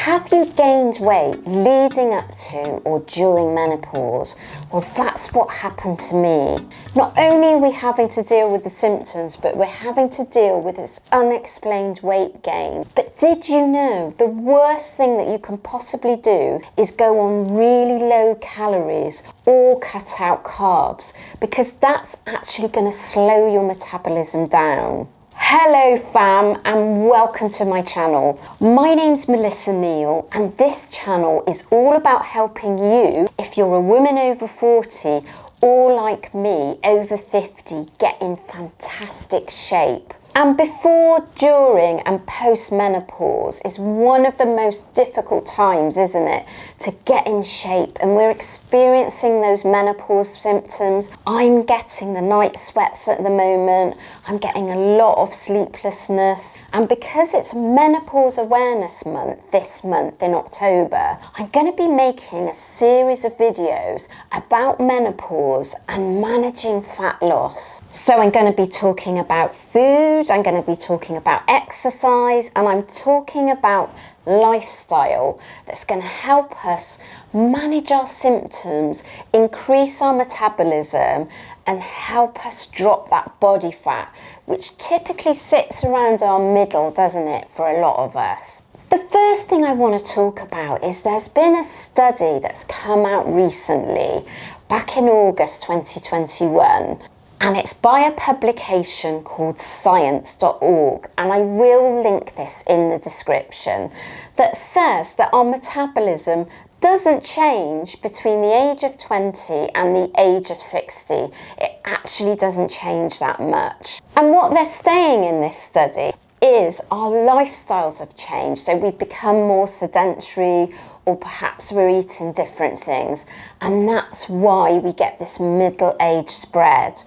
Have you gained weight leading up to or during menopause? Well, that's what happened to me. Not only are we having to deal with the symptoms, but we're having to deal with this unexplained weight gain. But did you know the worst thing that you can possibly do is go on really low calories or cut out carbs, because that's actually going to slow your metabolism down. Hello fam, and welcome to my channel. My name's Melissa Neal, and this channel is all about helping you, if you're a woman over 40 or like me over 50, get in fantastic shape. And before, during and post menopause is one of the most difficult times, isn't it, to get in shape, and we're experiencing those menopause symptoms. I'm getting the night sweats at the moment. I'm getting a lot of sleeplessness, and because it's Menopause Awareness Month this month in October, I'm going to be making a series of videos about menopause and managing fat loss. So I'm going to be talking about food, I'm going to be talking about exercise, and I'm talking about lifestyle that's going to help us manage our symptoms, increase our metabolism, and help us drop that body fat, which typically sits around our middle, doesn't it, for a lot of us. The first thing I want to talk about is there's been a study that's come out recently, back in August 2021, and it's by a publication called science.org, and I will link this in the description, that says that our metabolism doesn't change between the age of 20 and the age of 60. It actually doesn't change that much. And what they're saying in this study is our lifestyles have changed, so we've become more sedentary, or perhaps we're eating different things, and that's why we get this middle age spread.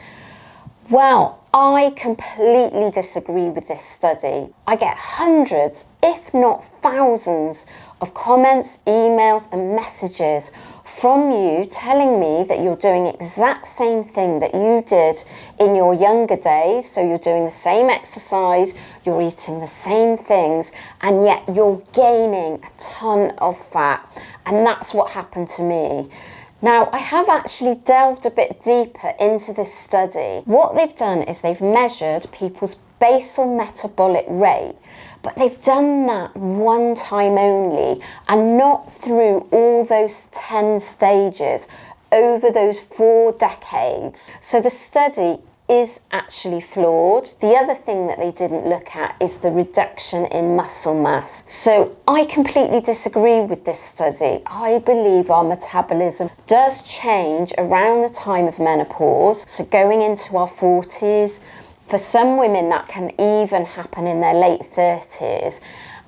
Well, I completely disagree with this study. I get hundreds, if not thousands, of comments, emails and messages from you telling me that you're doing the exact same thing that you did in your younger days. So you're doing the same exercise, you're eating the same things, and yet you're gaining a ton of fat. And that's what happened to me. Now, I have actually delved a bit deeper into this study. What they've done is they've measured people's basal metabolic rate, but they've done that one time only and not through all those 10 stages over those 4 decades. So the study is actually flawed. The other thing that they didn't look at is the reduction in muscle mass. So I completely disagree with this study. I believe our metabolism does change around the time of menopause, so going into our 40s. For some women that can even happen in their late 30s,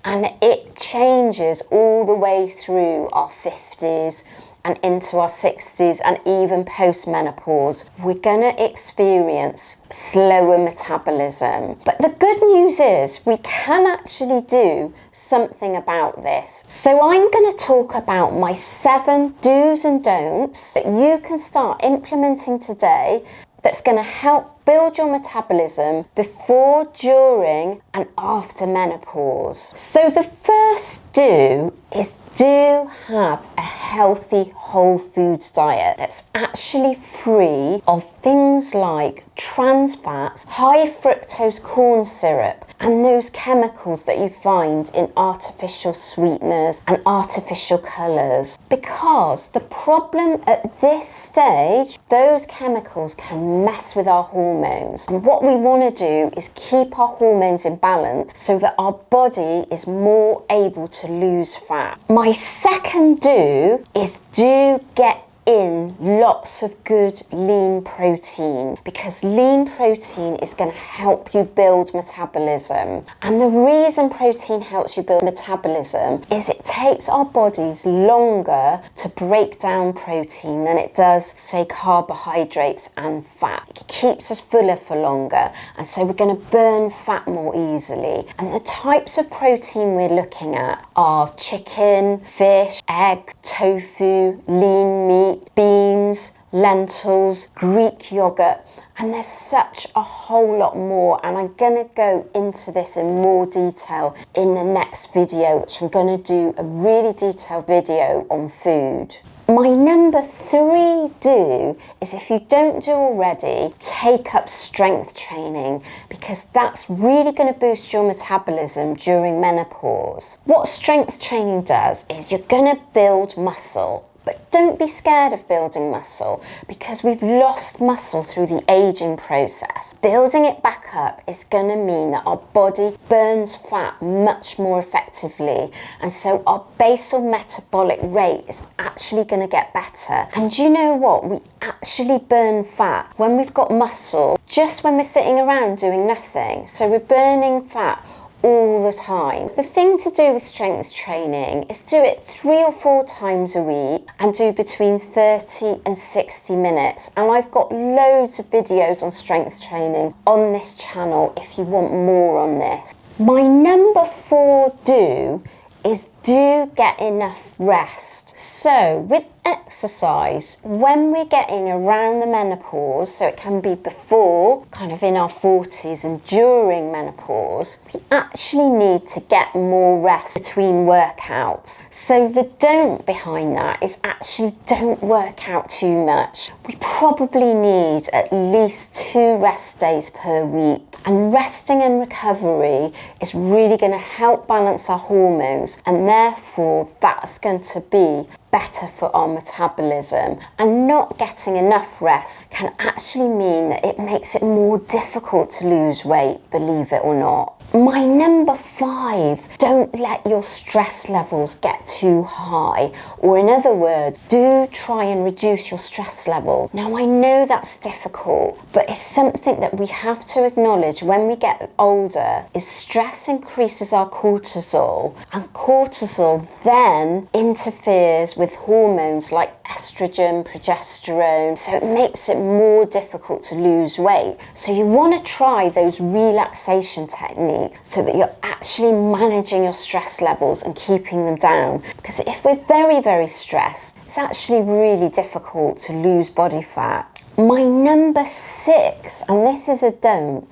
and it changes all the way through our 50s and into our 60s, and even post-menopause. We're going to experience slower metabolism. But the good news is we can actually do something about this. So I'm going to talk about my 7 do's and don'ts that you can start implementing today that's going to help build your metabolism before, during and after menopause. So the first do is do have a healthy whole foods diet that's actually free of things like trans fats, high fructose corn syrup, and those chemicals that you find in artificial sweeteners and artificial colours. Because the problem at this stage, those chemicals can mess with our hormones. And what we want to do is keep our hormones in balance so that our body is more able to lose fat. My second do is do get in lots of good lean protein, because lean protein is going to help you build metabolism. And the reason protein helps you build metabolism is it takes our bodies longer to break down protein than it does, say, carbohydrates and fat. It keeps us fuller for longer, and so we're going to burn fat more easily. And the types of protein we're looking at are chicken, fish, eggs, tofu, lean meat, beans, lentils, Greek yogurt, and there's such a whole lot more, and I'm going to go into this in more detail in the next video, which I'm going to do a really detailed video on food. My number 3 do is, if you don't do already, take up strength training, because that's really going to boost your metabolism during menopause. What strength training does is you're going to build muscle. But don't be scared of building muscle, because we've lost muscle through the aging process. Building it back up is going to mean that our body burns fat much more effectively, and so our basal metabolic rate is actually going to get better. And you know what? We actually burn fat when we've got muscle just when we're sitting around doing nothing. So we're burning fat all the time. The thing to do with strength training is do it 3 or 4 times a week and do between 30 and 60 minutes. And I've got loads of videos on strength training on this channel if you want more on this. My number 4 do is do get enough rest. So with exercise, when we're getting around the menopause, so it can be before, kind of in our 40s, and during menopause, we actually need to get more rest between workouts. So the don't behind that is actually don't work out too much. We probably need at least 2 rest days per week, and resting and recovery is really going to help balance our hormones, and therefore that's going to be better for our metabolism. And not getting enough rest can actually mean that it makes it more difficult to lose weight, believe it or not. My number 5, don't let your stress levels get too high, or in other words, do try and reduce your stress levels. Now I know that's difficult, but it's something that we have to acknowledge when we get older, is stress increases our cortisol, and cortisol then interferes with hormones like estrogen, progesterone, so it makes it more difficult to lose weight. So you want to try those relaxation techniques so that you're actually managing your stress levels and keeping them down, because if we're very, very stressed, it's actually really difficult to lose body fat. My number 6, and this is a don't,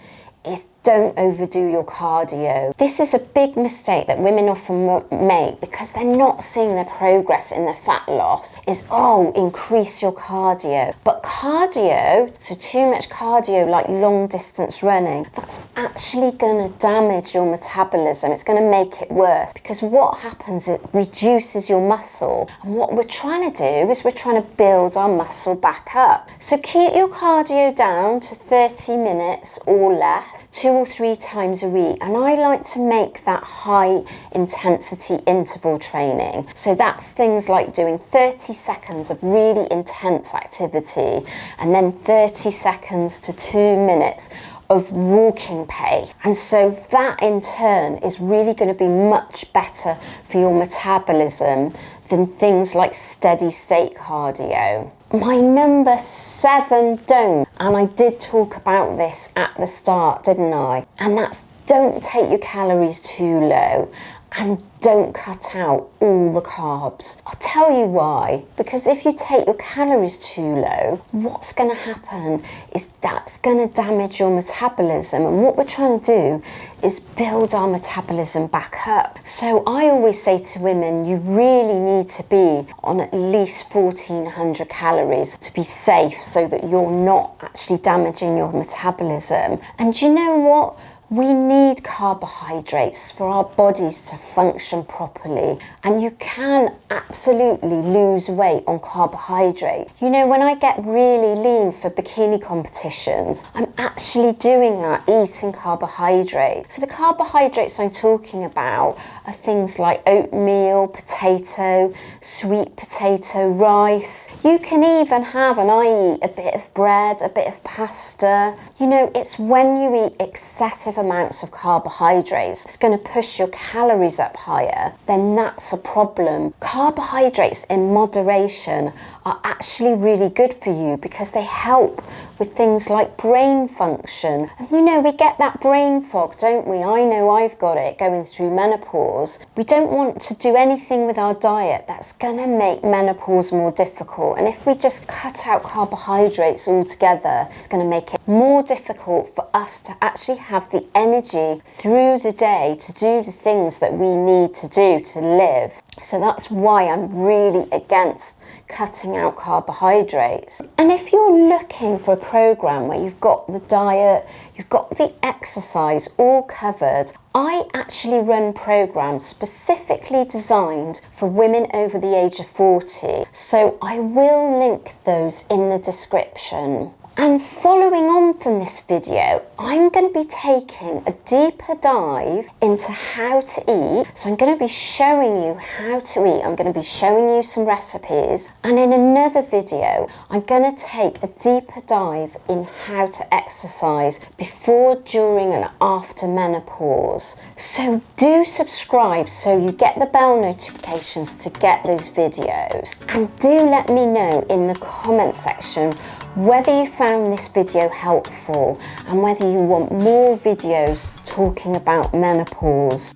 is don't overdo your cardio. This is a big mistake that women often make because they're not seeing their progress in their fat loss, is, oh, increase your cardio. But cardio, so too much cardio like long distance running, that's actually going to damage your metabolism. It's going to make it worse, because what happens, it reduces your muscle. And what we're trying to do is we're trying to build our muscle back up. So keep your cardio down to 30 minutes or less, 2 or 3 times a week, and I like to make that high intensity interval training. So that's things like doing 30 seconds of really intense activity, and then 30 seconds to 2 minutes of walking pace. And so that in turn is really going to be much better for your metabolism than things like steady state cardio. My number 7 don't, and I did talk about this at the start, didn't I? And that's don't take your calories too low, and don't cut out all the carbs. I'll tell you why. Because if you take your calories too low, what's going to happen is that's going to damage your metabolism. And what we're trying to do is build our metabolism back up. So I always say to women, you really need to be on at least 1,400 calories to be safe, so that you're not actually damaging your metabolism. And you know what? We need carbohydrates for our bodies to function properly, and you can absolutely lose weight on carbohydrate. You know, when I get really lean for bikini competitions, I'm actually doing that, eating carbohydrates. So the carbohydrates I'm talking about are things like oatmeal, potato, sweet potato, rice. You can even have, and I eat a bit of bread, a bit of pasta. You know, it's when you eat excessive amounts of carbohydrates, it's going to push your calories up higher, then that's a problem. Carbohydrates in moderation are actually really good for you because they help with things like brain function. And you know, we get that brain fog, don't we? I know I've got it going through menopause. We don't want to do anything with our diet that's going to make menopause more difficult. And if we just cut out carbohydrates altogether, it's going to make it more difficult for us to actually have the energy through the day to do the things that we need to do to live. So that's why I'm really against cutting out carbohydrates. And if you're looking for a program where you've got the diet, you've got the exercise all covered, I actually run programs specifically designed for women over the age of 40. So I will link those in the description. And following on from this video, I'm going to be taking a deeper dive into how to eat. So I'm going to be showing you how to eat. I'm going to be showing you some recipes. And in another video, I'm going to take a deeper dive in how to exercise before, during and after menopause. So do subscribe so you get the bell notifications to get those videos. And do let me know in the comment section whether you found this video helpful and whether you want more videos talking about menopause.